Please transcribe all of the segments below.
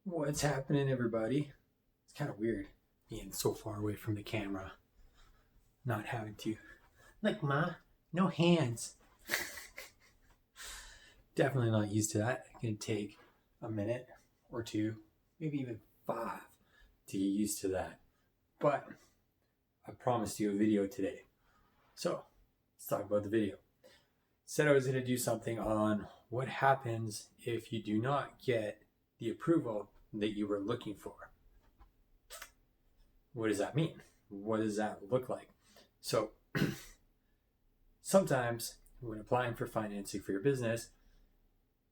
What's happening, everybody? It's kind of weird being so far away from the camera, not having to. Like, Ma, no hands. Definitely not used to that. It can take a minute or two, maybe even 5 to get used to that. But I promised you a video today. So let's talk about the video. Said I was going to do something on what happens if you do not get the approval that you were looking for. What does that mean? What does that look like? So sometimes when applying for financing for your business,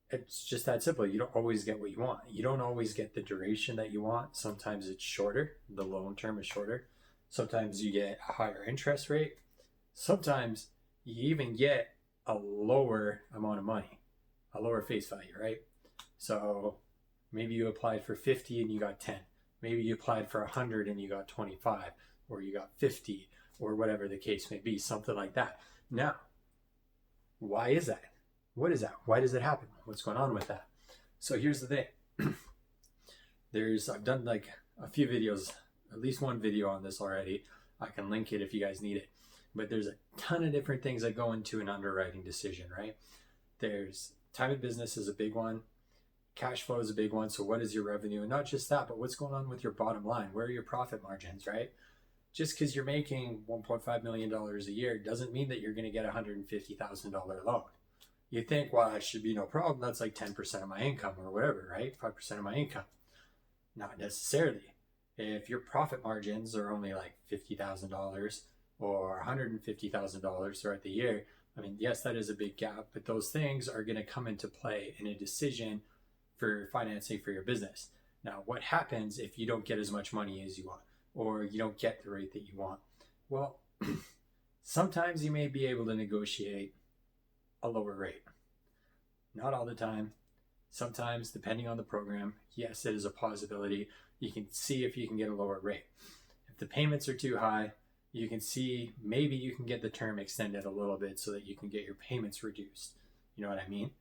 it's just that simple. You don't always get what you want. You don't always get the duration that you want. Sometimes it's shorter. The loan term is shorter. Sometimes you get a higher interest rate. Sometimes you even get a lower amount of money, a lower face value, right? So maybe you applied for 50 and you got 10. Maybe you applied for 100 and you got 25, or you got 50, or whatever the case may be, something like that. Now, why is that? What is that? Why does it happen? What's going on with that? So here's the thing. I've done like a few videos, at least one video on this already. I can link it if you guys need it. But there's a ton of different things that go into an underwriting decision, right? There's time of business is a big one. Cash flow is a big one. So what is your revenue? And not just that, but what's going on with your bottom line? Where are your profit margins, right? Just because you're making $1.5 million a year doesn't mean that you're going to get a $150,000 loan. You think, well, that should be no problem. That's like 10% of my income or whatever, right? 5% of my income. Not necessarily. If your profit margins are only like $50,000 or $150,000 throughout the year, I mean, yes, that is a big gap, but those things are going to come into play in a decision for financing for your business. Now, what happens if you don't get as much money as you want, or you don't get the rate that you want? Well, sometimes you may be able to negotiate a lower rate. Not all the time. Sometimes, depending on the program, yes, it is a possibility. You can see if you can get a lower rate. If the payments are too high, you can see maybe you can get the term extended a little bit so that you can get your payments reduced. You know what I mean?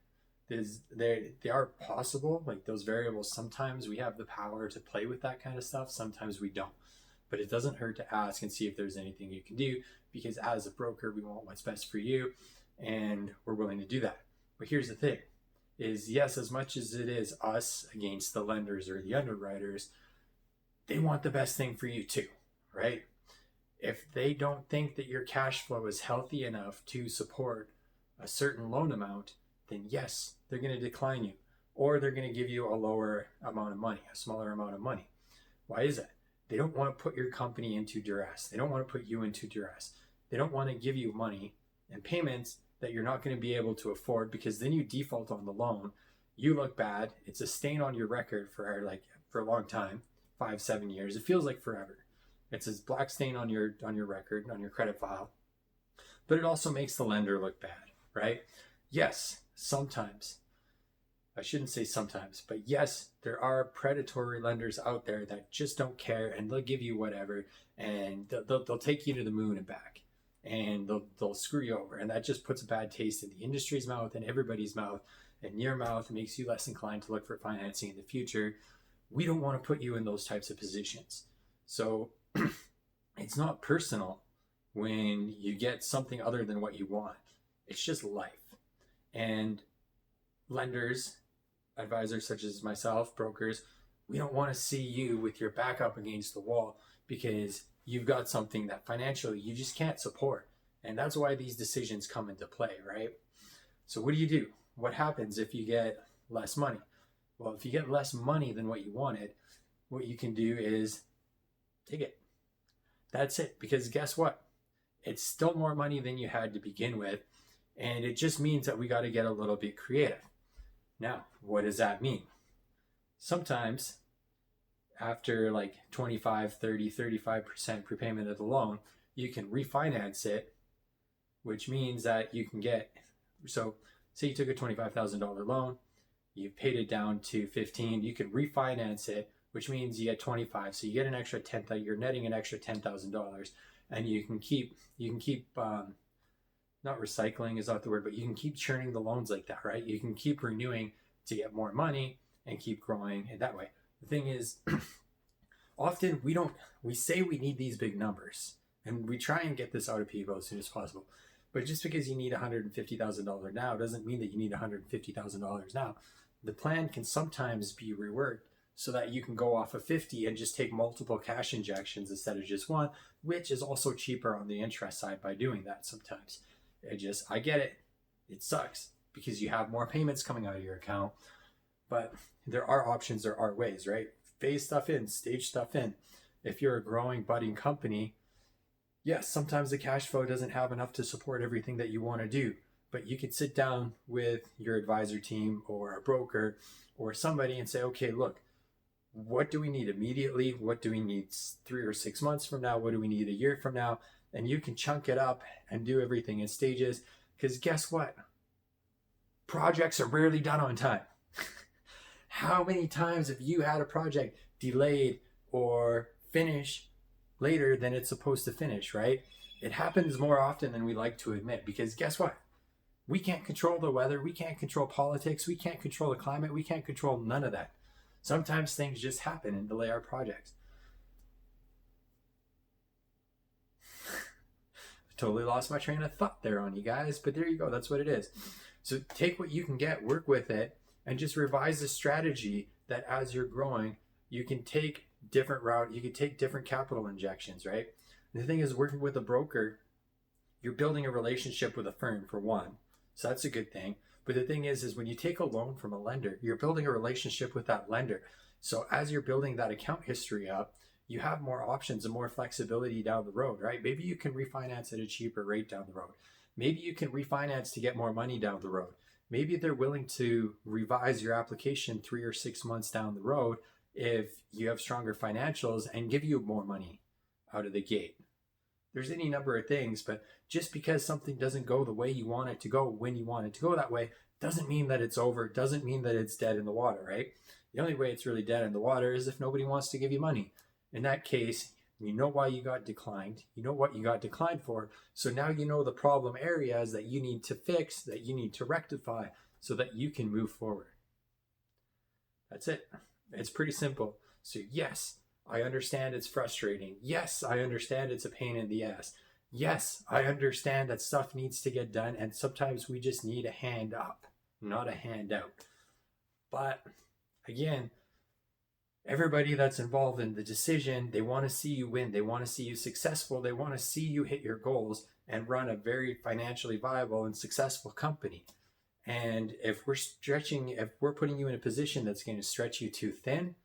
They are possible, like those variables. Sometimes we have the power to play with that kind of stuff. Sometimes we don't. But it doesn't hurt to ask and see if there's anything you can do, because as a broker, we want what's best for you, and we're willing to do that. But here's the thing is, yes, as much as it is us against the lenders or the underwriters, they want the best thing for you too, right? If they don't think that your cash flow is healthy enough to support a certain loan amount, then yes, they're going to decline you, or they're going to give you a lower amount of money, a smaller amount of money. Why is that? They don't want to put your company into duress. They don't want to put you into duress. They don't want to give you money and payments that you're not going to be able to afford, because then you default on the loan. You look bad. It's a stain on your record for a long time, 5-7 years. It feels like forever. It's a black stain on your record, on your credit file. But it also makes the lender look bad, right? Yes, sometimes. I shouldn't say sometimes, but yes, there are predatory lenders out there that just don't care, and they'll give you whatever, and they'll take you to the moon and back, and they'll screw you over, and that just puts a bad taste in the industry's mouth and everybody's mouth and your mouth. It makes you less inclined to look for financing in the future. We don't want to put you in those types of positions. So it's not personal when you get something other than what you want. It's just life. And lenders, advisors such as myself, brokers, we don't want to see you with your back up against the wall because you've got something that financially you just can't support. And that's why these decisions come into play, right? So what do? What happens if you get less money? Well, if you get less money than what you wanted, what you can do is take it. That's it. Because guess what? It's still more money than you had to begin with. And it just means that we got to get a little bit creative. Now, what does that mean? Sometimes after like 25, 30, 35% prepayment of the loan, you can refinance it, which means that you can get, so say you took a $25,000 loan, you paid it down to 15, you can refinance it, which means you get 25. So you get an extra 10,000, you're netting an extra $10,000, and you can keep not recycling is not the word, but you can keep churning the loans like that, right? You can keep renewing to get more money and keep growing in that way. The thing is, often we say we need these big numbers and we try and get this out of people as soon as possible. But just because you need $150,000 now doesn't mean that you need $150,000 now. The plan can sometimes be reworked so that you can go off of 50 and just take multiple cash injections instead of just one, which is also cheaper on the interest side by doing that sometimes. I get it. It sucks because you have more payments coming out of your account, but there are options, there are ways, right? Phase stuff in, stage stuff in. If you're a growing, budding company, yes, sometimes the cash flow doesn't have enough to support everything that you want to do, but you could sit down with your advisor team or a broker or somebody and say, okay, look, what do we need immediately? What do we need 3 or 6 months from now? What do we need a year from now? And you can chunk it up and do everything in stages, because guess what? Projects are rarely done on time. How many times have you had a project delayed or finish later than it's supposed to finish, right? It happens more often than we like to admit, because guess what? We can't control the weather. We can't control politics. We can't control the climate. We can't control none of that. Sometimes things just happen and delay our projects. Totally lost my train of thought there on you guys, but there you go. That's what it is. So take what you can get, work with it, and just revise the strategy that as you're growing, you can take different route, you can take different capital injections, right? And the thing is, working with a broker, you're building a relationship with a firm for one. So that's a good thing. But the thing is when you take a loan from a lender, you're building a relationship with that lender. So as you're building that account history up, you have more options and more flexibility down the road, right? Maybe you can refinance at a cheaper rate down the road. Maybe you can refinance to get more money down the road. Maybe they're willing to revise your application 3 or 6 months down the road if you have stronger financials and give you more money out of the gate. There's any number of things, but just because something doesn't go the way you want it to go when you want it to go that way doesn't mean that it's over, doesn't mean that it's dead in the water, right? The only way it's really dead in the water is if nobody wants to give you money. In that case, you know why you got declined, you know what you got declined for, so now you know the problem areas that you need to fix, that you need to rectify, so that you can move forward. That's it. It's pretty simple. So yes, I understand it's frustrating. Yes, I understand it's a pain in the ass. Yes, I understand that stuff needs to get done, and sometimes we just need a hand up, not a hand out. But again, everybody that's involved in the decision, they want to see you win. They want to see you successful. They want to see you hit your goals and run a very financially viable and successful company. And if we're putting you in a position that's going to stretch you too thin,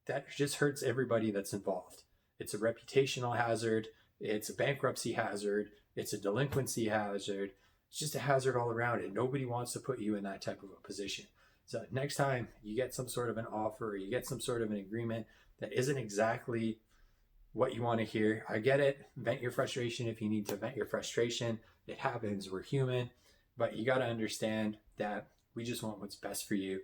that just hurts everybody that's involved. It's a reputational hazard. It's a bankruptcy hazard. It's a delinquency hazard. It's just a hazard all around it. Nobody wants to put you in that type of a position. So next time you get some sort of an offer or you get some sort of an agreement that isn't exactly what you want to hear, I get it. Vent your frustration if you need to vent your frustration. It happens. We're human. But you got to understand that we just want what's best for you.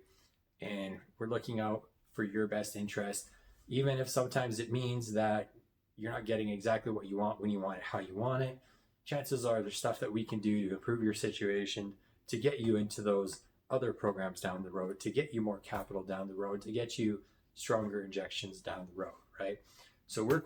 And we're looking out for your best interest, even if sometimes it means that you're not getting exactly what you want when you want it, how you want it. Chances are there's stuff that we can do to improve your situation, to get you into those other programs down the road, to get you more capital down the road, to get you stronger injections down the road, right? So work